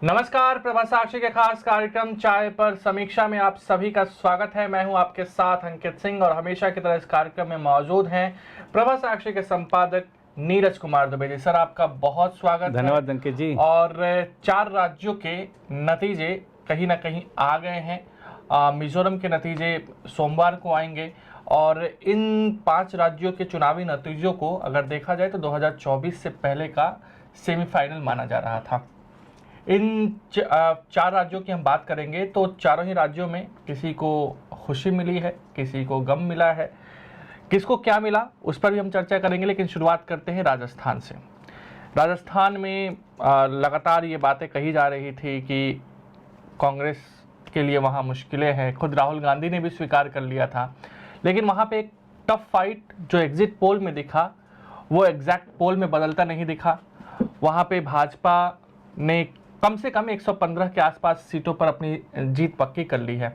नमस्कार, प्रभा साक्षी के खास कार्यक्रम चाय पर समीक्षा में आप सभी का स्वागत है। मैं हूं आपके साथ अंकित सिंह और हमेशा की तरह इस कार्यक्रम में मौजूद हैं प्रभा साक्षी के संपादक नीरज कुमार दुबे जी। सर, आपका बहुत स्वागत। धन्यवाद अंकित जी। और 4 राज्यों के नतीजे कहीं ना कहीं आ गए हैं। मिजोरम के नतीजे सोमवार को आएंगे और इन 5 राज्यों के चुनावी नतीजों को अगर देखा जाए तो 2024 से पहले का सेमीफाइनल माना जा रहा था। इन 4 राज्यों की हम बात करेंगे तो चारों ही राज्यों में किसी को खुशी मिली है, किसी को गम मिला है, किसको क्या मिला उस पर भी हम चर्चा करेंगे। लेकिन शुरुआत करते हैं राजस्थान से। राजस्थान में लगातार ये बातें कही जा रही थी कि कांग्रेस के लिए वहाँ मुश्किलें हैं। खुद राहुल गांधी ने भी स्वीकार कर लिया था। लेकिन वहाँ पे एक टफ फाइट जो एग्जिट पोल में दिखा वो एग्जैक्ट पोल में बदलता नहीं दिखा। वहाँ पे भाजपा ने कम से कम 115 के आसपास सीटों पर अपनी जीत पक्की कर ली है।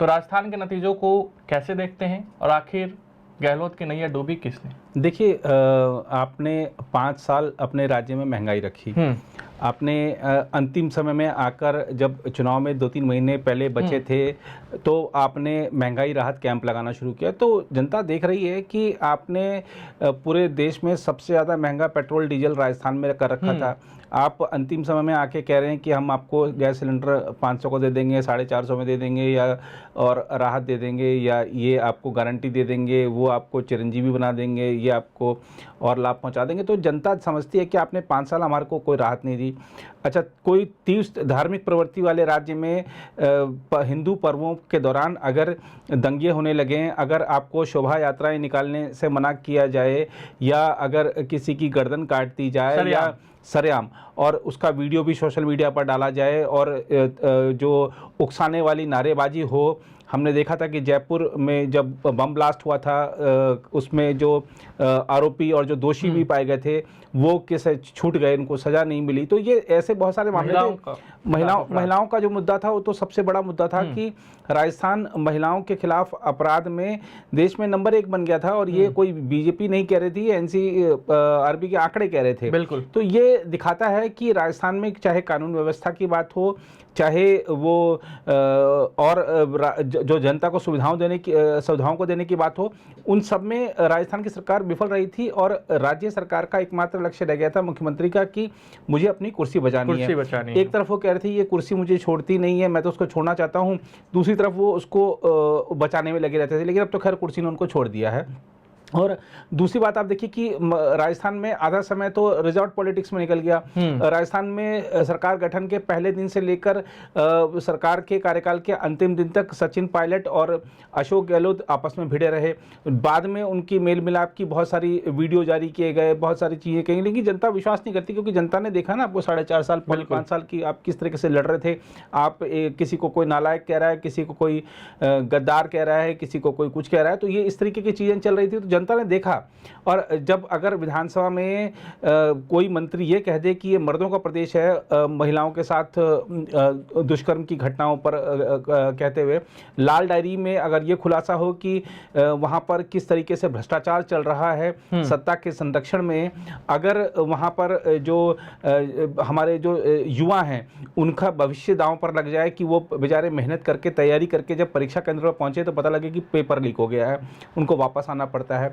तो राजस्थान के नतीजों को कैसे देखते हैं और आखिर गहलोत की नैया डूबी किसने? देखिए, आपने 5 साल अपने राज्य में महंगाई रखी। आपने अंतिम समय में आकर जब चुनाव में 2-3 महीने पहले बचे थे तो आपने महंगाई राहत कैंप लगाना शुरू किया। तो जनता देख रही है कि आपने पूरे देश में सबसे ज़्यादा महंगा पेट्रोल डीजल राजस्थान में कर रखा था। आप अंतिम समय में आके कह रहे हैं कि हम आपको गैस सिलेंडर 500 को दे देंगे, 450 में दे देंगे या और राहत दे देंगे, या ये आपको गारंटी दे देंगे, वो आपको चिरंजीवी बना देंगे, ये आपको और लाभ पहुंचा देंगे। तो जनता समझती है कि आपने 5 साल हमारे को कोई राहत नहीं दी। अच्छा, कोई तीव्र धार्मिक प्रवृत्ति वाले राज्य में हिंदू पर्वों के दौरान अगर दंगे होने लगे, अगर आपको शोभा यात्राएं निकालने से मना किया जाए, या अगर किसी की गर्दन काट दी जाए या सरेआम, और उसका वीडियो भी सोशल मीडिया पर डाला जाए, और जो उकसाने वाली नारेबाजी हो। हमने देखा था कि जयपुर में जब बम ब्लास्ट हुआ था, उसमें जो आरोपी और जो दोषी भी पाए गए थे वो कैसे छूट गए, उनको सज़ा नहीं मिली। तो ये ऐसे बहुत सारे मामले थे। महिलाओं का जो मुद्दा था वो तो सबसे बड़ा मुद्दा था कि राजस्थान महिलाओं के खिलाफ अपराध में देश में नंबर 1 बन गया था। और ये कोई बीजेपी नहीं कह रही थी, एनसीआरबी के आंकड़े कह रहे थे। बिल्कुल। तो ये दिखाता है कि राजस्थान में चाहे कानून व्यवस्था की बात हो, चाहे वो और जो जनता को सुविधाओं को देने की बात हो, उन सब में राजस्थान की सरकार विफल रही थी। और राज्य सरकार का एकमात्र लक्ष्य रह गया था मुख्यमंत्री का कि मुझे अपनी कुर्सी बचानी है। एक तरफ वो कह रहे थे ये कुर्सी मुझे छोड़ती नहीं है, मैं तो उसको छोड़ना चाहता हूँ, दूसरी तरफ वो उसको बचाने में लगे रहते थे। लेकिन अब तो खैर कुर्सी ने उनको छोड़ दिया है। और दूसरी बात आप देखिए कि राजस्थान में आधा समय तो रिजॉर्ट पॉलिटिक्स में निकल गया। राजस्थान में सरकार गठन के पहले दिन से लेकर सरकार के कार्यकाल के अंतिम दिन तक सचिन पायलट और अशोक गहलोत आपस में भिड़े रहे। बाद में उनकी मेल मिलाप की बहुत सारी वीडियो जारी किए गए, बहुत सारी चीज़ें कही, लेकिन जनता विश्वास नहीं करती, क्योंकि जनता ने देखा ना आपको 4.5 साल 5 साल की आप किस तरीके से लड़ रहे थे। आप किसी को कोई नालायक कह रहा है, किसी को कोई गद्दार कह रहा है, किसी को कोई कुछ कह रहा है। तो ये इस तरीके की चीज़ें चल रही थी। तो जनता ने देखा। और जब अगर विधानसभा में कोई मंत्री ये कह दे कि ये मर्दों का प्रदेश है, महिलाओं के साथ दुष्कर्म की घटनाओं पर कहते हुए लाल डायरी में अगर ये खुलासा हो कि वहाँ पर किस तरीके से भ्रष्टाचार चल रहा है सत्ता के संरक्षण में, अगर वहाँ पर जो हमारे जो युवा हैं उनका भविष्य दांव पर लग जाए कि वो बेचारे मेहनत करके तैयारी करके जब परीक्षा केंद्र पर पहुँचे तो पता लगे कि पेपर लीक हो गया है, उनको वापस आना पड़ता है।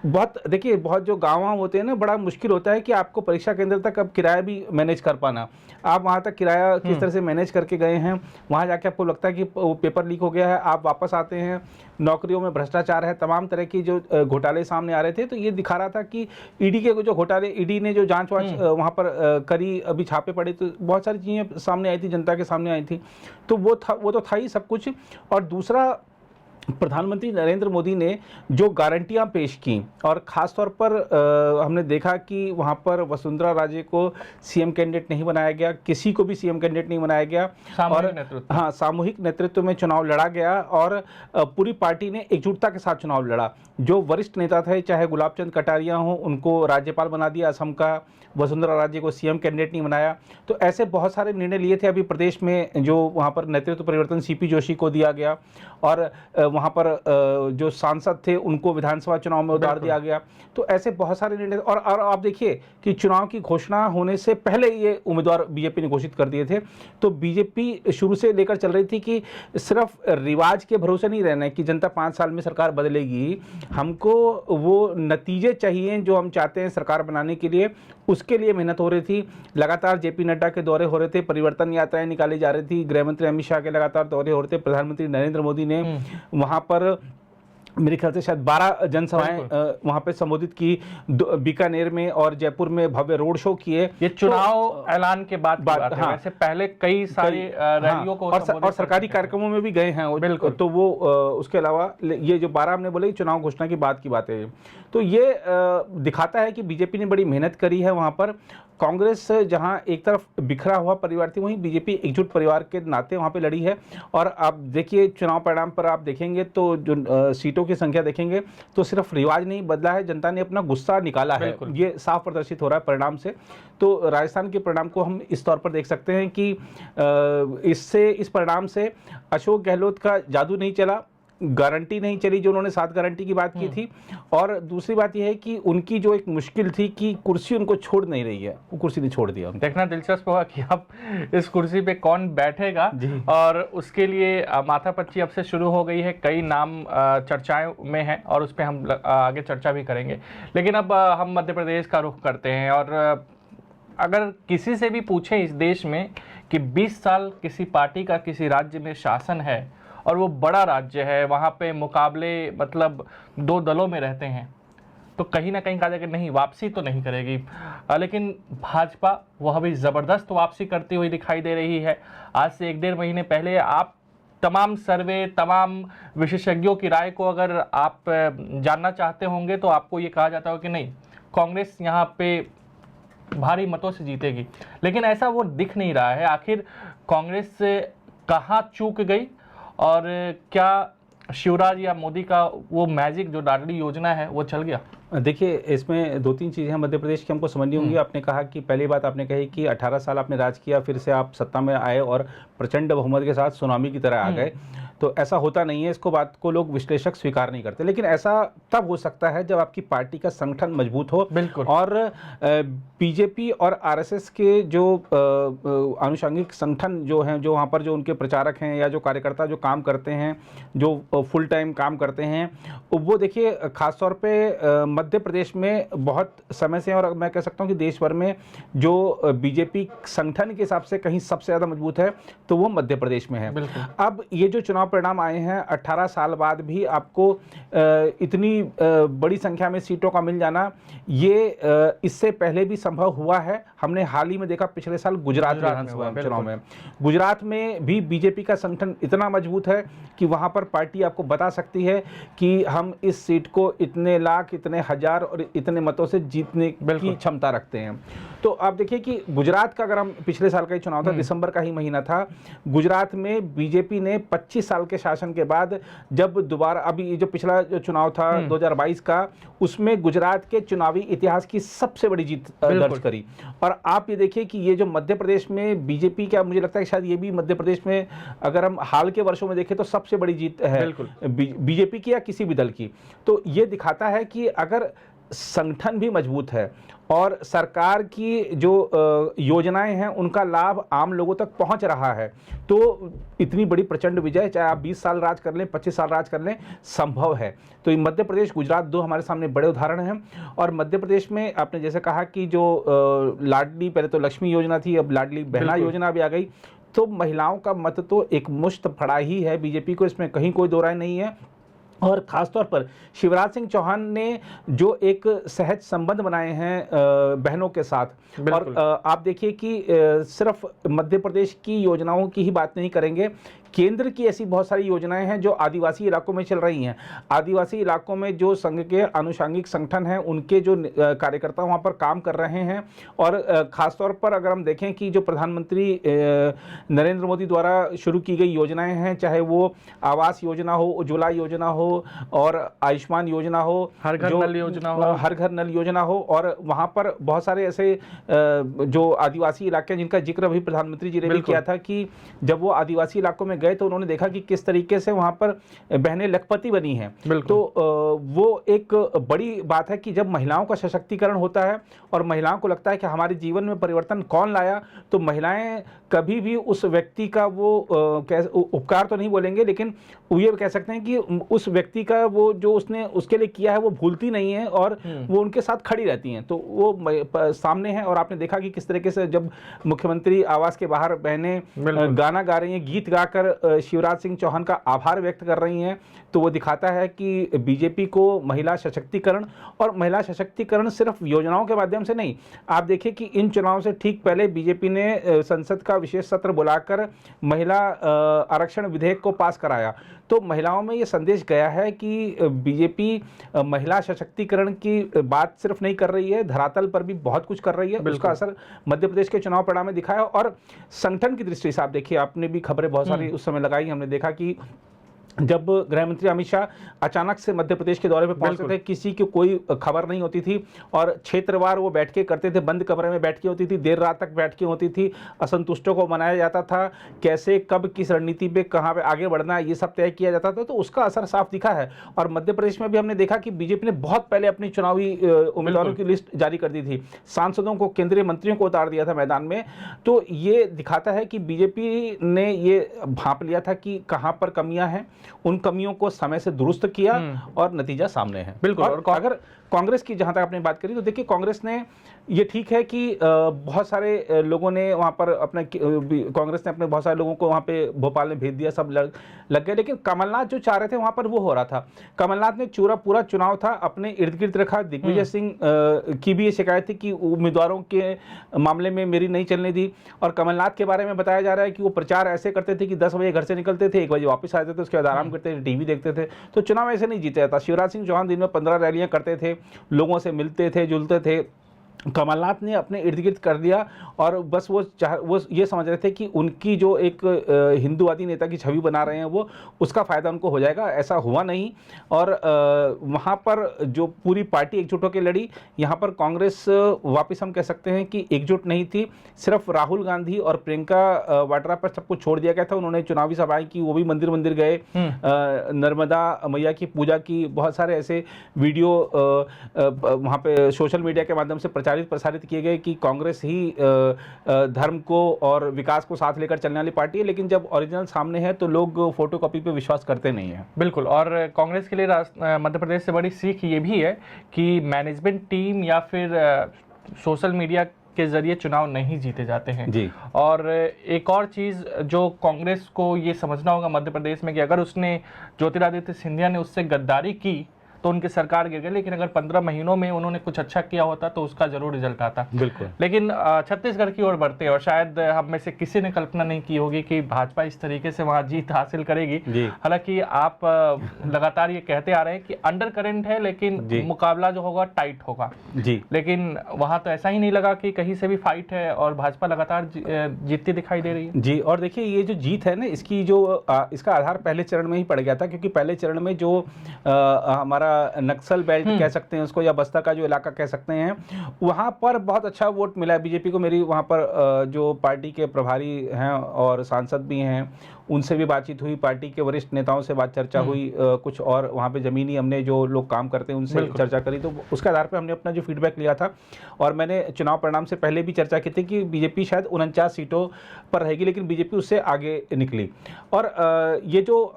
बहुत जो गाँव होते हैं ना, बड़ा मुश्किल होता है कि आपको परीक्षा केंद्र तक अब किराया भी मैनेज कर पाना। आप वहाँ तक किराया किस तरह से मैनेज करके गए हैं, वहाँ जाके आपको लगता है कि वो पेपर लीक हो गया है, आप वापस आते हैं, नौकरियों में भ्रष्टाचार है, तमाम तरह की जो घोटाले सामने आ रहे थे। तो ये दिखा रहा था कि ईडी के जो घोटाले, ईडी ने जो जांच वांच वहाँ पर करी, अभी छापे पड़े, तो बहुत सारी चीज़ें सामने आई थी, जनता के सामने आई थी। तो वो तो था ही सब कुछ। और दूसरा, प्रधानमंत्री नरेंद्र मोदी ने जो गारंटियां पेश की, और ख़ास तौर पर हमने देखा कि वहां पर वसुंधरा राजे को सीएम कैंडिडेट नहीं बनाया गया, किसी को भी सीएम कैंडिडेट नहीं बनाया गया, और सामूहिक नेतृत्व में चुनाव लड़ा गया, और पूरी पार्टी ने एकजुटता के साथ चुनाव लड़ा। जो वरिष्ठ नेता थे, चाहे गुलाब चंद कटारिया हों, उनको राज्यपाल बना दिया असम का, वसुंधरा राजे को सीएम कैंडिडेट नहीं बनाया। तो ऐसे बहुत सारे निर्णय लिए थे। अभी प्रदेश में जो वहाँ पर नेतृत्व परिवर्तन सीपी जोशी को दिया गया, और वहाँ पर जो सांसद थे उनको विधानसभा चुनाव में उतार दिया गया। तो ऐसे बहुत सारे निर्णय, और आप देखिए कि चुनाव की घोषणा होने से पहले ये उम्मीदवार बीजेपी ने घोषित कर दिए थे। तो बीजेपी शुरू से लेकर चल रही थी कि सिर्फ रिवाज के भरोसे नहीं रहना है कि जनता 5 साल में सरकार बदलेगी, हमको वो नतीजे चाहिए जो हम चाहते हैं सरकार बनाने के लिए, उसके लिए मेहनत हो रही थी। लगातार जेपी नड्डा के दौरे हो रहे थे, परिवर्तन यात्राएं निकाली जा रही थी, गृह मंत्री अमित शाह के लगातार दौरे हो रहे थे, प्रधानमंत्री नरेंद्र मोदी ने वहां पर मेरे ख्याल से शायद 12 जनसभाएं वहां पे संबोधित की, बीकानेर में और जयपुर में भव्य रोड शो किए। ये चुनाव ऐलान के बाद की बात है। वैसे पहले कई सारी रैलियों को और सरकारी कार्यक्रमों में भी गए हैं। बिल्कुल। तो वो उसके अलावा ये जो 12 हमने बोले चुनाव घोषणा की बात की बात है। तो ये दिखाता है कि बीजेपी ने बड़ी मेहनत करी है वहां पर। कांग्रेस जहां एक तरफ बिखरा हुआ परिवार थी, वहीं बीजेपी एकजुट परिवार के नाते वहां पे लड़ी है। और आप देखिए चुनाव परिणाम पर आप देखेंगे तो जो सीटों की संख्या देखेंगे तो सिर्फ रिवाज नहीं बदला है, जनता ने अपना गुस्सा निकाला है, ये साफ प्रदर्शित हो रहा है परिणाम से। तो राजस्थान के परिणाम को हम इस तौर पर देख सकते हैं कि इस परिणाम से अशोक गहलोत का जादू नहीं चला, गारंटी नहीं चली जो उन्होंने 7 गारंटी की बात की थी। और दूसरी बात यह है कि उनकी जो एक मुश्किल थी कि कुर्सी उनको छोड़ नहीं रही है, वो कुर्सी ने छोड़ दिया। देखना दिलचस्प होगा कि अब इस कुर्सी पे कौन बैठेगा, और उसके लिए माथापच्ची अब से शुरू हो गई है। कई नाम चर्चाएं में हैं और उस पर हम आगे चर्चा भी करेंगे। लेकिन अब हम मध्य प्रदेश का रुख करते हैं। और अगर किसी से भी पूछें इस देश में कि 20 साल किसी पार्टी का किसी राज्य में शासन है और वो बड़ा राज्य है, वहाँ पे मुकाबले मतलब 2 दलों में रहते हैं, तो कहीं ना कहीं कहा जाए कि नहीं, वापसी तो नहीं करेगी। लेकिन भाजपा वह भी ज़बरदस्त वापसी करती हुई दिखाई दे रही है। आज से 1-1.5 महीने पहले आप तमाम सर्वे, तमाम विशेषज्ञों की राय को अगर आप जानना चाहते होंगे तो आपको ये कहा जाता हो कि नहीं, कांग्रेस यहाँ पे भारी मतों से जीतेगी। लेकिन ऐसा वो दिख नहीं रहा है। आखिर कांग्रेस कहाँ चूक गई, और क्या शिवराज या मोदी का वो मैजिक जो लाडली योजना है वो चल गया? देखिए इसमें 2-3 चीज़ें हैं मध्य प्रदेश की हमको समझनी होंगी। आपने कहा कि पहली बात आपने कही कि 18 साल आपने राज किया, फिर से आप सत्ता में आए और प्रचंड बहुमत के साथ सुनामी की तरह आ गए। तो ऐसा होता नहीं है, इसको बात को लोग विश्लेषक स्वीकार नहीं करते। लेकिन ऐसा तब हो सकता है जब आपकी पार्टी का संगठन मजबूत हो। बिल्कुल। और बीजेपी और आरएसएस के जो आनुषंगिक संगठन जो हैं, जो वहाँ पर जो उनके प्रचारक हैं या जो कार्यकर्ता जो काम करते हैं, जो फुल टाइम काम करते हैं, वो देखिए खासतौर पे मध्य प्रदेश में बहुत समय से, और मैं कह सकता हूँ कि देश भर में जो बीजेपी संगठन के हिसाब से कहीं सबसे ज़्यादा मजबूत है तो वो मध्य प्रदेश में है। अब ये जो चुनाव परिणाम आए हैं, 18 साल बाद भी आपको इतनी बड़ी संख्या में सीटों का मिल जाना, ये इससे पहले भी संभव हुआ है। हमने हाल ही में देखा पिछले साल गुजरात विधानसभा चुनाव में, गुजरात में भी बीजेपी का संगठन इतना मजबूत है कि वहां पर पार्टी आपको बता सकती है कि हम इस सीट को इतने लाख, इतने हजार और इतने मतों से जीतने की क्षमता रखते हैं। तो आप देखिए कि गुजरात का, अगर हम पिछले साल का ही चुनाव था, दिसंबर का ही महीना था, गुजरात में बीजेपी ने 25 साल के शासन के बाद जब दोबारा, अभी जो पिछला जो चुनाव था 2022 का, उसमें गुजरात के चुनावी इतिहास की सबसे बड़ी जीत दर्ज करी। और आप ये देखिए कि ये जो मध्य प्रदेश में बीजेपी का, मुझे लगता है कि शायद ये भी मध्य प्रदेश में अगर हम हाल के वर्षों में देखें तो सबसे बड़ी जीत है बीजेपी की या किसी भी दल की। तो ये दिखाता है कि अगर संगठन भी मजबूत है और सरकार की जो योजनाएं हैं उनका लाभ आम लोगों तक पहुंच रहा है, तो इतनी बड़ी प्रचंड विजय, चाहे आप 20 साल राज कर लें, 25 साल राज कर लें, संभव है। तो ये मध्य प्रदेश, गुजरात 2 हमारे सामने बड़े उदाहरण हैं। और मध्य प्रदेश में आपने जैसे कहा कि जो लाडली, पहले तो लक्ष्मी योजना थी, अब लाडली बहना योजना भी आ गई, तो महिलाओं का मत तो एक मुश्त पड़ा ही है बीजेपी को, इसमें कहीं कोई दो राय नहीं है। और ख़ासतौर पर शिवराज सिंह चौहान ने जो एक सहज संबंध बनाए हैं बहनों के साथ, और आप देखिए कि सिर्फ मध्य प्रदेश की योजनाओं की ही बात नहीं करेंगे, केंद्र की ऐसी बहुत सारी योजनाएं हैं जो आदिवासी इलाकों में चल रही हैं। आदिवासी इलाकों में जो संघ के आनुषंगिक संगठन हैं, उनके जो कार्यकर्ता वहाँ पर काम कर रहे हैं। और ख़ासतौर पर अगर हम देखें कि जो प्रधानमंत्री नरेंद्र मोदी द्वारा शुरू की गई योजनाएं हैं, चाहे वो आवास योजना हो, उज्ज्वला योजना हो, और आयुष्मान योजना हो, हर घर नल योजना हो, हर घर नल योजना हो, और वहाँ पर बहुत सारे ऐसे जो आदिवासी इलाके हैं जिनका जिक्र अभी प्रधानमंत्री जी ने भी किया था कि जब वो आदिवासी इलाकों में गए तो उन्होंने देखा कि किस तरीके से वहाँ पर बहनें लखपति बनी हैं। तो वो एक बड़ी बात है कि जब महिलाओं का सशक्तिकरण होता है और महिलाओं को लगता है कि हमारे जीवन में परिवर्तन कौन लाया, तो महिलाएं कभी भी उस व्यक्ति का वो उपकार तो नहीं बोलेंगे, लेकिन ये कह सकते हैं कि उस व्यक्ति का वो जो उसने उसके लिए किया है वो भूलती नहीं है और वो उनके साथ खड़ी रहती हैं। तो वो सामने है। और आपने देखा कि किस तरीके से जब मुख्यमंत्री आवास के बाहर बहनें गाना गा रही हैं, गीत गाकर शिवराज सिंह चौहान का आभार व्यक्त कर रही हैं, तो वो दिखाता है कि बीजेपी को महिला सशक्तिकरण, और महिला सशक्तिकरण सिर्फ योजनाओं के माध्यम से नहीं। आप देखिए कि इन चुनाव से ठीक पहले बीजेपी ने संसद का विशेष सत्र बुलाकर महिला आरक्षण विधेयक को पास कराया। तो महिलाओं में ये संदेश गया है कि बीजेपी महिला सशक्तिकरण की बात सिर्फ नहीं कर रही है, धरातल पर भी बहुत कुछ कर रही है। उसका असर मध्य प्रदेश के चुनाव परिणाम में दिखा है। और संगठन की दृष्टि से आप देखिए, आपने भी खबरें बहुत सारी उस समय लगाई, हमने देखा कि जब गृह मंत्री अमित शाह अचानक से मध्य प्रदेश के दौरे पे पहुंचते थे, किसी की कोई खबर नहीं होती थी और क्षेत्रवार वो बैठ के करते थे, बंद कमरे में बैठ के होती थी, देर रात तक बैठ के होती थी, असंतुष्टों को मनाया जाता था, कैसे कब किस रणनीति पे कहाँ पे आगे बढ़ना है ये सब तय किया जाता था। तो उसका असर साफ दिखा है। और मध्य प्रदेश में भी हमने देखा कि बीजेपी ने बहुत पहले अपनी चुनावी उम्मीदवारों की लिस्ट जारी कर दी थी, सांसदों को, केंद्रीय मंत्रियों को उतार दिया था मैदान में। तो ये दिखाता है कि बीजेपी ने ये भांप लिया था कि कहाँ पर कमियां हैं, उन कमियों को समय से दुरुस्त किया और नतीजा सामने है। बिल्कुल। और अगर कांग्रेस की जहां तक आपने बात करी, तो देखिए कांग्रेस ने ये ठीक है कि बहुत सारे लोगों ने वहां पर अपने, कांग्रेस ने अपने बहुत सारे लोगों को वहां पे भोपाल में भेज दिया, सब लग गए। लेकिन कमलनाथ जो चाह रहे थे वहां पर वो हो रहा था। कमलनाथ ने पूरा चुनाव था अपने इर्द गिर्द रखा। दिग्विजय सिंह की भी ये शिकायत थी कि उम्मीदवारों के मामले में मेरी नहीं चलने दी। और कमलनाथ के बारे में बताया जा रहा है कि वो प्रचार ऐसे करते थे कि 10 बजे घर से निकलते थे, 1 बजे वापस आते थे, उसके बाद आराम करते थे, टीवी देखते थे। तो चुनाव ऐसे नहीं जीता जाता। शिवराज सिंह चौहान दिन में 15 रैलियां करते थे, लोगों से मिलते थे, जुलते थे। कमलनाथ ने अपने इर्द गिर्द कर दिया और बस वो ये समझ रहे थे कि उनकी जो एक हिंदूवादी नेता की छवि बना रहे हैं वो, उसका फ़ायदा उनको हो जाएगा। ऐसा हुआ नहीं। और वहाँ पर जो पूरी पार्टी एकजुट होकर लड़ी, यहाँ पर कांग्रेस वापस हम कह सकते हैं कि एकजुट नहीं थी। सिर्फ राहुल गांधी और प्रियंका वाड्रा पर सब कुछ छोड़ दिया गया था। उन्होंने चुनावी सभाएं की, वो भी मंदिर गए, नर्मदा मैया की पूजा की, बहुत सारे ऐसे वीडियो वहाँ पे सोशल मीडिया के माध्यम से प्रसारित किए गए कि कांग्रेस ही धर्म को और विकास को साथ लेकर चलने वाली पार्टी है। लेकिन जब ओरिजिनल सामने है तो लोग फोटोकॉपी पे विश्वास करते नहीं है। बिल्कुल। और कांग्रेस के लिए मध्य प्रदेश से बड़ी सीख ये भी है कि मैनेजमेंट टीम या फिर सोशल मीडिया के जरिए चुनाव नहीं जीते जाते हैं जी। और एक और चीज़ जो कांग्रेस को ये समझना होगा मध्य प्रदेश में कि अगर उसने, ज्योतिरादित्य सिंधिया ने उससे गद्दारी की तो उनकी सरकार गिर गई। लेकिन अगर 15 महीनों में उन्होंने कुछ अच्छा किया होता तो उसका जरूर रिजल्ट आता। बिल्कुल। लेकिन छत्तीसगढ़ की ओर बढ़ते हैं और शायद हम में से किसी ने कल्पना नहीं की होगी कि भाजपा इस तरीके से वहां जीत हासिल करेगी। हालांकि आप लगातार ये कहते आ रहे हैं कि अंडर करंट है, लेकिन मुकाबला जो होगा टाइट होगा जी। लेकिन वहां तो ऐसा ही नहीं लगा कि कहीं से भी फाइट है और भाजपा लगातार जीतती दिखाई दे रही है जी। और देखिए ये जो जीत है ना, इसकी जो इसका आधार पहले चरण में ही पड़ गया था, क्योंकि पहले चरण में जो हमारा नक्सल बेल्ट कह सकते हैं उसको, या बस्ता का जो इलाका कह सकते हैं, वहाँ पर बहुत अच्छा वोट मिला है बीजेपी को। मेरी वहाँ पर जो पार्टी के प्रभारी हैं और सांसद भी हैं, उनसे भी बातचीत हुई, पार्टी के वरिष्ठ नेताओं से चर्चा हुई, कुछ और वहाँ पे ज़मीनी हमने जो लोग काम करते हैं उनसे चर्चा करी। तो उसके आधार पे हमने अपना जो फीडबैक लिया था, और मैंने चुनाव परिणाम से पहले भी चर्चा की थी कि बीजेपी शायद 49 सीटों पर रहेगी, लेकिन बीजेपी उससे आगे निकली। और ये जो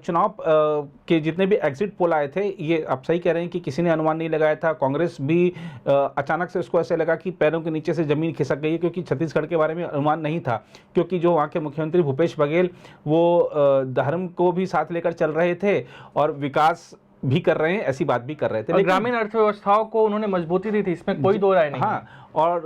चुनाव के जितने भी एग्जिट पोल आए थे, ये आप सही कह रहे हैं कि किसी ने अनुमान नहीं लगाया था। कांग्रेस भी अचानक से उसको ऐसे लगा कि पैरों के नीचे से ज़मीन खिसक गई है, क्योंकि छत्तीसगढ़ के बारे में अनुमान नहीं था, क्योंकि जो वहाँ के मुख्यमंत्री भूपेश बघेल वो धर्म को भी साथ लेकर चल रहे थे और विकास भी कर रहे हैं, ऐसी बात भी कर रहे थे। और ग्रामीण अर्थव्यवस्थाओं को उन्होंने मजबूती दी थी, इसमें कोई दो राय नहीं। हाँ, और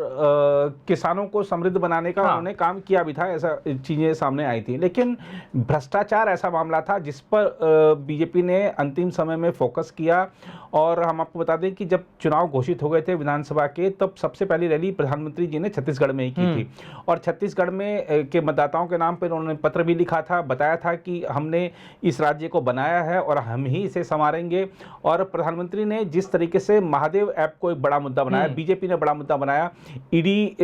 किसानों को समृद्ध बनाने का उन्होंने काम किया भी था, ऐसा चीज़ें सामने आई थी। लेकिन भ्रष्टाचार ऐसा मामला था जिस पर बीजेपी ने अंतिम समय में फोकस किया। और हम आपको बता दें कि जब चुनाव घोषित हो गए थे विधानसभा के, तब सबसे पहली रैली प्रधानमंत्री जी ने छत्तीसगढ़ में ही की थी। और छत्तीसगढ़ में के मतदाताओं के नाम पर उन्होंने पत्र भी लिखा था, बताया था कि हमने इस राज्य को बनाया है और हम ही इसे संवारेंगे। और प्रधानमंत्री ने जिस तरीके से महादेव ऐप को एक बड़ा मुद्दा बनाया, बीजेपी ने बड़ा मुद्दा बनाया, बनाया। ईडी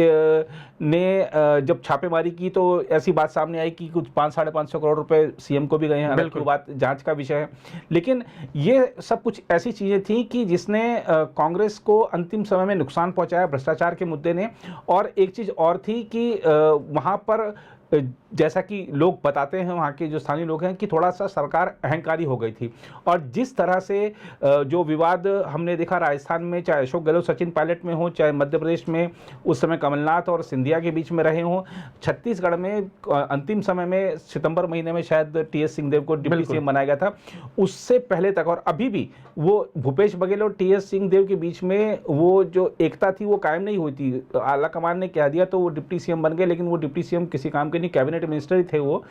ने जब छापेमारी की तो ऐसी बात सामने आई कि कुछ 500-550 करोड़ रुपए सीएम को भी गए हैं। हालांकि वो बात जांच का विषय है, लेकिन ये सब कुछ ऐसी चीज़ें थी कि जिसने कांग्रेस को अंतिम समय में नुकसान पहुंचाया भ्रष्टाचार के मुद्दे ने। और एक चीज़ और थी कि वहाँ पर जैसा कि लोग बताते हैं, वहाँ के जो स्थानीय लोग हैं, कि थोड़ा सा सरकार अहंकारी हो गई थी। और जिस तरह से जो विवाद हमने देखा राजस्थान में, चाहे अशोक गहलोत सचिन पायलट में हो, चाहे मध्य प्रदेश में उस समय कमलनाथ और सिंधिया के बीच में रहे हों, छत्तीसगढ़ में अंतिम समय में सितंबर महीने में शायद टीएस सिंहदेव को डिप्टी सीएम बनाया गया था, उससे पहले तक और अभी भी वो भूपेश बघेल और टीएस सिंहदेव के बीच में वो जो एकता थी वो कायम नहीं हुई थी। आला कमान ने कह दिया तो वो डिप्टी सीएम बन गए, लेकिन वो डिप्टी सीएम किसी काम के नहीं, कैबिनेट मिनिस्टर ही थे वो।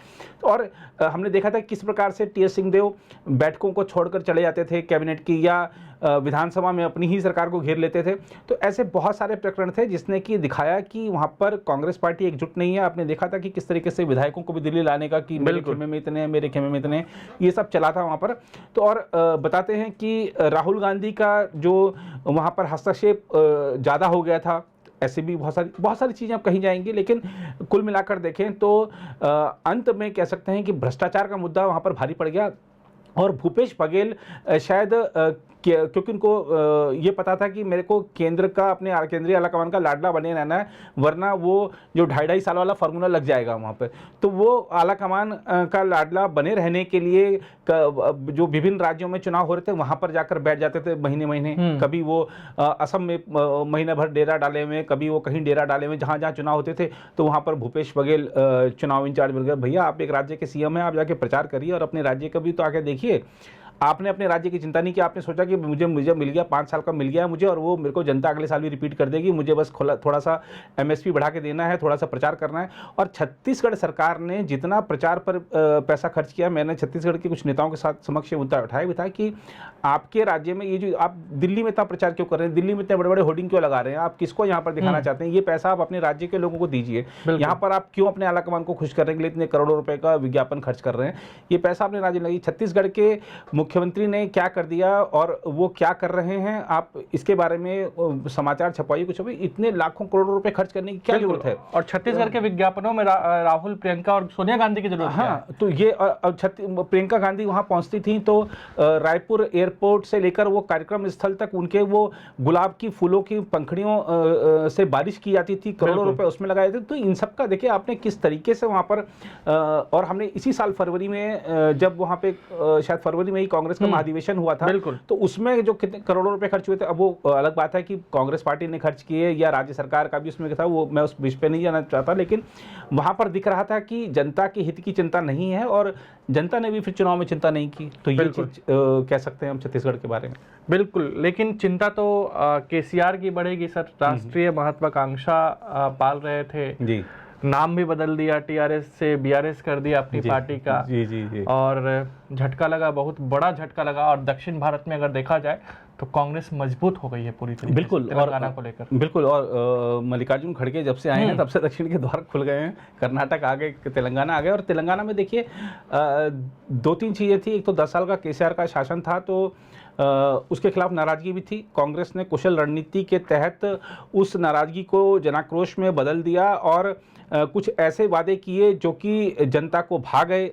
और हमने देखा था किस प्रकार से टीएस सिंहदेव बैठकों को छोड़कर चले जाते थे कैबिनेट की, या विधानसभा में अपनी ही सरकार को घेर लेते थे। तो ऐसे बहुत सारे प्रकरण थे जिसने कि दिखाया कि वहाँ पर कांग्रेस पार्टी एकजुट नहीं है। आपने देखा था कि किस तरीके से विधायकों को भी दिल्ली लाने का, कि मेरे खेमे में इतने, मेरे खेमे में इतने, ये सब चला था वहाँ पर। तो और बताते हैं कि राहुल गांधी का जो वहाँ पर हस्तक्षेप ज़्यादा हो गया था। ऐसे भी बहुत सारी चीज़ें आप कही जाएंगी, लेकिन कुल मिलाकर देखें तो अंत में कह सकते हैं कि भ्रष्टाचार का मुद्दा वहाँ पर भारी पड़ गया। और भूपेश बघेल शायद क्योंकि उनको ये पता था कि मेरे को केंद्र का, अपने केंद्रीय आलाकमान का लाडला बने रहना है, वरना वो जो 2.5 साल वाला फार्मूला लग जाएगा वहाँ पे। तो वो आलाकमान का लाडला बने रहने के लिए जो विभिन्न राज्यों में चुनाव हो रहे थे वहाँ पर जाकर बैठ जाते थे महीने महीने। कभी वो असम में महीना भर डेरा डाले हुए, कभी वो कहीं डेरा डाले हुए, जहाँ जहाँ चुनाव होते थे तो वहाँ पर भूपेश बघेल चुनाव इंचार्ज बन गए। भैया आप एक राज्य के सीएम हैं, आप जाके प्रचार करिए और अपने राज्य का भी तो आके देखिए। आपने अपने राज्य की चिंता नहीं की, आपने सोचा कि मुझे मिल गया, 5 साल का मिल गया मुझे, और वो मेरे को जनता अगले साल भी रिपीट कर देगी, मुझे बस थोड़ा सा एमएसपी बढ़ा के देना है, थोड़ा सा प्रचार करना है। और छत्तीसगढ़ सरकार ने जितना प्रचार पर पैसा खर्च किया, मैंने छत्तीसगढ़ के कुछ नेताओं के साथ समक्ष मुद्दा उठाया भी था कि आपके राज्य में ये जो आप दिल्ली में इतना प्रचार क्यों कर रहे हैं, दिल्ली में इतने बड़े बड़े होर्डिंग क्यों लगा रहे हैं, आप किसको यहाँ पर दिखाना चाहते हैं, ये पैसा आप अपने राज्य के लोगों को दीजिए। यहाँ पर आप क्यों अपने आलाकमान को खुश करने के लिए इतने करोड़ों रुपए का विज्ञापन खर्च कर रहे हैं, ये पैसा अपने राज्य में लगी। छत्तीसगढ़ के मुख्यमंत्री ने क्या कर दिया और वो क्या कर रहे हैं, आप इसके बारे में समाचार छपाइए कुछ भी। इतने लाखों करोड़ों रुपए खर्च करने की क्या जरूरत है? और छत्तीसगढ़ के विज्ञापनों में राहुल, प्रियंका और सोनिया गांधी की जरूरत है। हाँ, तो ये प्रियंका गांधी वहां पहुंचती थी तो रायपुर एयरपोर्ट से लेकर वो कार्यक्रम स्थल तक उनके वो गुलाब की फूलों की पंखड़ियों से बारिश की जाती थी, करोड़ों रुपए उसमें लगाए थे। तो इन सब का देखिए आपने किस तरीके से वहां पर, और हमने इसी साल फरवरी में जब वहां पे शायद फरवरी में ही कांग्रेस का महाधिवेशन हुआ था, तो उसमें जो कितने करोड़ों रुपए खर्च हुए थे, अब वो अलग बात है कि कांग्रेस पार्टी ने खर्च किए या राज्य सरकार का भी उसमें था, वो मैं उस विषय पे नहीं जाना चाहता, लेकिन वहां पर दिख रहा था कि जनता के हित की चिंता नहीं है और जनता ने भी फिर चुनाव में चिंता नहीं की। तो ये चीज कह सकते हैं हम छत्तीसगढ़ के बारे में। बिल्कुल, लेकिन चिंता तो केसीआर की बढ़ेगी सर, राष्ट्रीय महत्वाकांक्षा पाल रहे थे जी, नाम भी बदल दिया, टीआरएस से बीआरएस कर दिया अपनी पार्टी का। जी जी जी। और झटका लगा, बहुत बड़ा झटका लगा। और दक्षिण भारत में अगर देखा जाए तो कांग्रेस मजबूत हो गई है पूरी तरीके बिल्कुल से तेलंगाना को लेकर। बिल्कुल, और मल्लिकार्जुन खड़गे जब से आए हैं तब से दक्षिण के द्वार खुल गए हैं, कर्नाटक आ गए, तेलंगाना आ गए। और तेलंगाना में देखिए 2-3 चीज़ें थी। एक तो 10 साल का केसीआर का शासन था, तो उसके खिलाफ नाराजगी भी थी। कांग्रेस ने कुशल रणनीति के तहत उस नाराजगी को जनाक्रोश में बदल दिया और कुछ ऐसे वादे किए जो कि जनता को भा गए।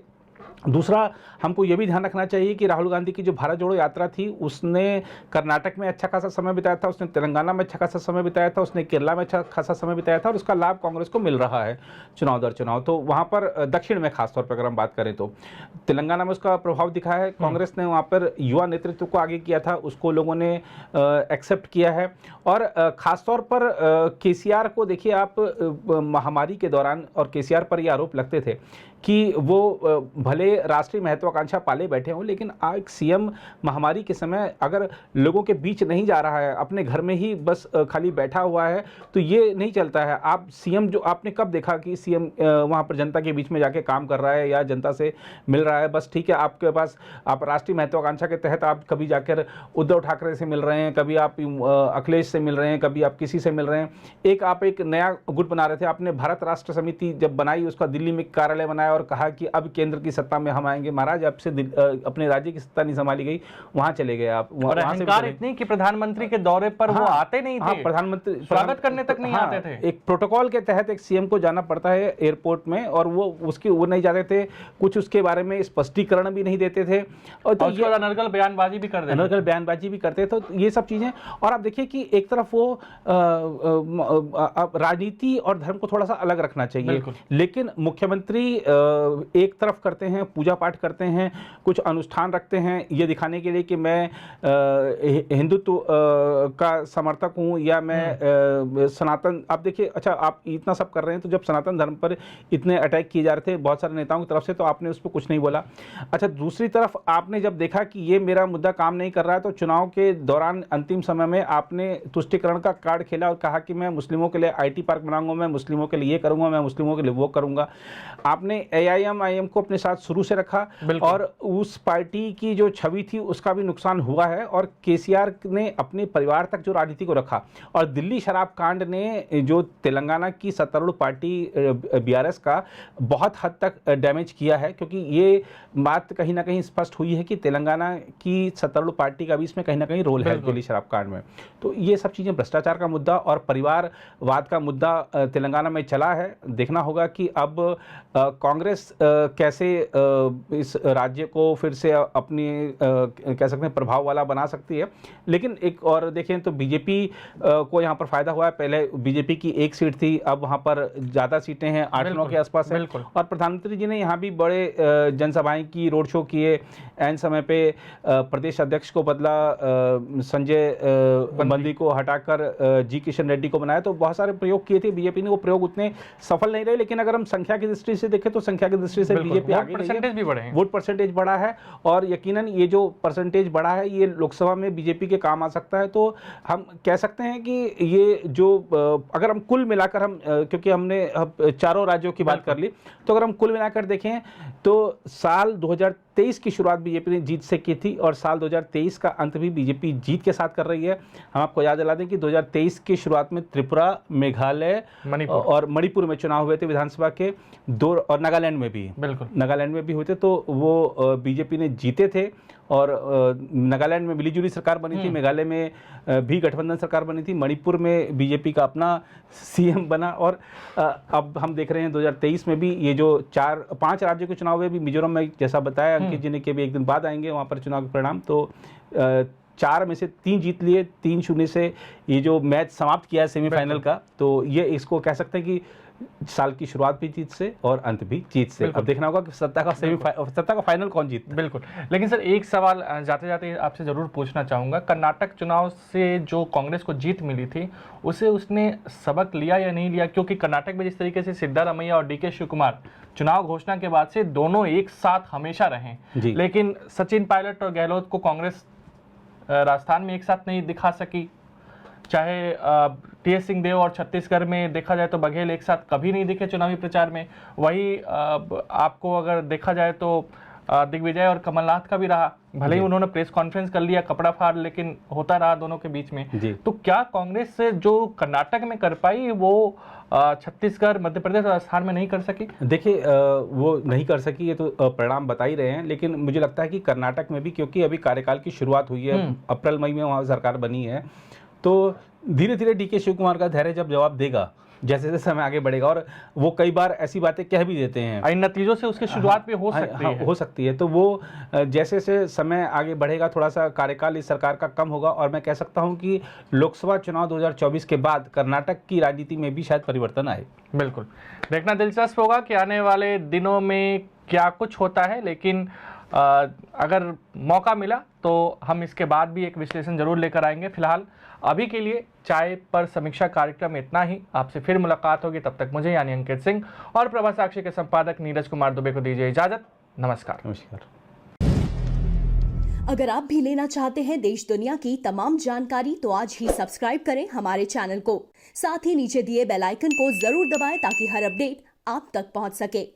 दूसरा, हमको ये भी ध्यान रखना चाहिए कि राहुल गांधी की जो भारत जोड़ो यात्रा थी, उसने कर्नाटक में अच्छा खासा समय बिताया था, उसने तेलंगाना में अच्छा खासा समय बिताया था, उसने केरला में अच्छा खासा समय बिताया था, और उसका लाभ कांग्रेस को मिल रहा है चुनाव दर चुनाव। तो वहाँ पर दक्षिण में खासतौर पर अगर हम बात करें तो तेलंगाना में उसका प्रभाव दिखा है। कांग्रेस ने वहाँ पर युवा नेतृत्व को आगे किया था, उसको लोगों ने एक्सेप्ट किया है। और खासतौर पर केसीआर को देखिए आप, महामारी के दौरान और केसीआर पर ये आरोप लगते थे कि वो भले राष्ट्रीय महत्वाकांक्षा पाले बैठे हों, लेकिन एक सीएम महामारी के समय अगर लोगों के बीच नहीं जा रहा है, अपने घर में ही बस खाली बैठा हुआ है, तो ये नहीं चलता है। आप सीएम, जो आपने कब देखा कि सीएम वहाँ पर जनता के बीच में जाके काम कर रहा है या जनता से मिल रहा है? बस ठीक है, आपके पास आप राष्ट्रीय महत्वाकांक्षा के तहत आप कभी जाकर उद्धव ठाकरे से मिल रहे हैं, कभी आप अखिलेश से मिल रहे हैं, कभी आप किसी से मिल रहे हैं। आप एक नया गुट बना रहे थे, आपने भारत राष्ट्र समिति जब बनाई, उसका दिल्ली में कार्यालय बनाया, आया और कहा कि अब केंद्र की सत्ता में हम आएंगे। महाराज, आपसे अपने राज्य की सत्ता नहीं संभाली गई, वहां चले गए आप। और अहंकार इतनी कि प्रधानमंत्री के दौरे पर वो आते नहीं थे, प्रधानमंत्री स्वागत करने तक नहीं आते थे। एक प्रोटोकॉल के तहत एक सीएम को जाना पड़ता है एयरपोर्ट में, और वो नहीं जाते थे, कुछ उसके बारे में स्पष्टीकरण भी नहीं देते थे, और तो ये अनर्गल बयानबाजी भी कर देते, अनर्गल बयानबाजी भी करते। तो ये सब चीजें, और आप देखिए कि एक तरफ वो राजनीति और धर्म को थोड़ा सा अलग रखना चाहिए, लेकिन मुख्यमंत्री एक तरफ करते हैं, पूजा पाठ करते हैं, कुछ अनुष्ठान रखते हैं ये दिखाने के लिए कि मैं हिंदुत्व का समर्थक हूं, या मैं सनातन। आप देखिए, अच्छा आप इतना सब कर रहे हैं, तो जब सनातन धर्म पर इतने अटैक किए जा रहे थे बहुत सारे नेताओं की तरफ से, तो आपने उस पर कुछ नहीं बोला। अच्छा, दूसरी तरफ आपने जब देखा कि ये मेरा मुद्दा काम नहीं कर रहा है, तो चुनाव के दौरान अंतिम समय में आपने तुष्टिकरण का कार्ड खेला और कहा कि मैं मुस्लिमों के लिए IT पार्क बनाऊंगा, मैं मुस्लिमों के लिए ये करूंगा, मैं मुस्लिमों के लिए वो करूंगा। आपने AIM को अपने साथ शुरू से रखा, और उस पार्टी की जो छवि थी उसका भी नुकसान हुआ है, और केसीआर ने अपने परिवार तक जो राजनीति को रखा, और दिल्ली शराब कांड ने जो तेलंगाना की सत्तारूढ़ पार्टी BRS का बहुत हद तक डैमेज किया है, क्योंकि ये बात कहीं ना कहीं स्पष्ट हुई है कि तेलंगाना की सत्तारूढ़ पार्टी का भी इसमें कहीं ना कहीं रोल है दिल्ली शराब कांड में। तो ये सब चीज़ें, भ्रष्टाचार का मुद्दा और परिवारवाद का मुद्दा तेलंगाना में चला है। देखना होगा कि अब कांग्रेस कैसे इस राज्य को फिर से अपनी कह सकते हैं प्रभाव वाला बना सकती है। लेकिन एक और देखें तो बीजेपी को यहाँ पर फायदा हुआ है। पहले बीजेपी की एक सीट थी, अब वहाँ पर ज़्यादा सीटें हैं, 8-9 के आसपास है। और प्रधानमंत्री जी ने यहाँ भी बड़े जनसभाएं की, रोड शो किए, एन समय पे प्रदेश अध्यक्ष को बदला, संजय बंदी को हटाकर जी किशन रेड्डी को बनाया। तो बहुत सारे प्रयोग किए थे बीजेपी ने, वो प्रयोग उतने सफल नहीं रहे। लेकिन अगर हम संख्या की दृष्टि से देखें तो संख्या की दृष्टि से बीजेपी आगे परसेंटेज भी बढ़े हैं, वोट परसेंटेज बढ़ा है, और यकीनन ये जो परसेंटेज बढ़ा है ये लोकसभा में बीजेपी के काम आ सकता है। तो हम कह सकते हैं कि ये जो अगर हम कुल मिलाकर हम क्योंकि हमने चारों राज्यों की बात कर ली, तो अगर हम कुल मिलाकर देखें तो साल 2023 की शुरुआत बीजेपी ने जीत से की थी, और साल 2023 का अंत भी बीजेपी जीत के साथ कर रही है। हम आपको याद दिला दें कि 2023 की शुरुआत में त्रिपुरा, मेघालय और मणिपुर में चुनाव हुए थे विधानसभा के, 2, और नागालैंड में भी, बिल्कुल नागालैंड में भी हुए थे। तो वो बीजेपी ने जीते थे, और नागालैंड में मिलीजुली सरकार बनी थी, मेघालय में भी गठबंधन सरकार बनी थी, मणिपुर में बीजेपी का अपना सीएम बना। और अब हम देख रहे हैं 2023 में भी ये जो 4-5 राज्यों के चुनाव हुए, भी मिजोरम में जैसा बताया अंकित जी ने कि भी एक दिन बाद आएंगे वहाँ पर चुनाव के परिणाम। तो 4 में से 3 जीत लिए, 3-0 से ये जो मैच समाप्त किया है सेमीफाइनल का। तो ये इसको कह सकते हैं कि साल की शुरुआत भी जीत से और अंत भी जीत से। अब देखना होगा कि सत्ता का फाइनल कौन जीतता है। बिल्कुल। लेकिन सर एक सवाल जाते जाते आपसे जरूर पूछना चाहूंगा, कर्नाटक चुनाव से जो कांग्रेस को जीत मिली थी उसे उसने सबक लिया या नहीं लिया? क्योंकि कर्नाटक में जिस तरीके से सिद्धारमैया और DK शिवकुमार चुनाव घोषणा के बाद से दोनों एक साथ हमेशा रहे, लेकिन सचिन पायलट और गहलोत को कांग्रेस राजस्थान में एक साथ नहीं दिखा सकी। चाहे TS सिंहदेव और छत्तीसगढ़ में देखा जाए तो बघेल एक साथ कभी नहीं दिखे चुनावी प्रचार में। वही आपको अगर देखा जाए तो दिग्विजय और कमलनाथ का भी रहा, भले ही उन्होंने प्रेस कॉन्फ्रेंस कर लिया कपड़ा फाड़, लेकिन होता रहा दोनों के बीच में। तो क्या कांग्रेस से जो कर्नाटक में कर पाई वो छत्तीसगढ़, मध्य प्रदेश और राजस्थान में नहीं कर सकी? देखिए वो नहीं कर सकी, ये तो परिणाम बता ही रहे हैं। लेकिन मुझे लगता है कि कर्नाटक में भी, क्योंकि अभी कार्यकाल की शुरुआत हुई है, अप्रैल मई में वहाँ सरकार बनी है, तो धीरे धीरे DK शिवकुमार का धैर्य जब जवाब देगा, जैसे जैसे समय आगे बढ़ेगा, और वो कई बार ऐसी बातें कह भी देते हैं, इन नतीजों से उसकी शुरुआत भी हो सकती है। तो वो जैसे जैसे समय आगे बढ़ेगा, थोड़ा सा कार्यकाल इस सरकार का कम होगा, और मैं कह सकता हूं कि लोकसभा चुनाव 2024 के बाद कर्नाटक की राजनीति में भी शायद परिवर्तन आए। बिल्कुल, देखना दिलचस्प होगा कि आने वाले दिनों में क्या कुछ होता है। लेकिन अगर मौका मिला तो हम इसके बाद भी एक विश्लेषण जरूर लेकर आएंगे। फिलहाल अभी के लिए चाय पर समीक्षा कार्यक्रम में इतना ही। आपसे फिर मुलाकात होगी, तब तक मुझे यानी अंकित सिंह और प्रभा साक्षी के संपादक नीरज कुमार दुबे को दीजिए इजाजत। नमस्कार। अगर आप भी लेना चाहते हैं देश दुनिया की तमाम जानकारी तो आज ही सब्सक्राइब करें हमारे चैनल को। साथ ही नीचे दिए बेल आइकन को जरूर दबाएं ताकि हर अपडेट आप तक पहुंच सके।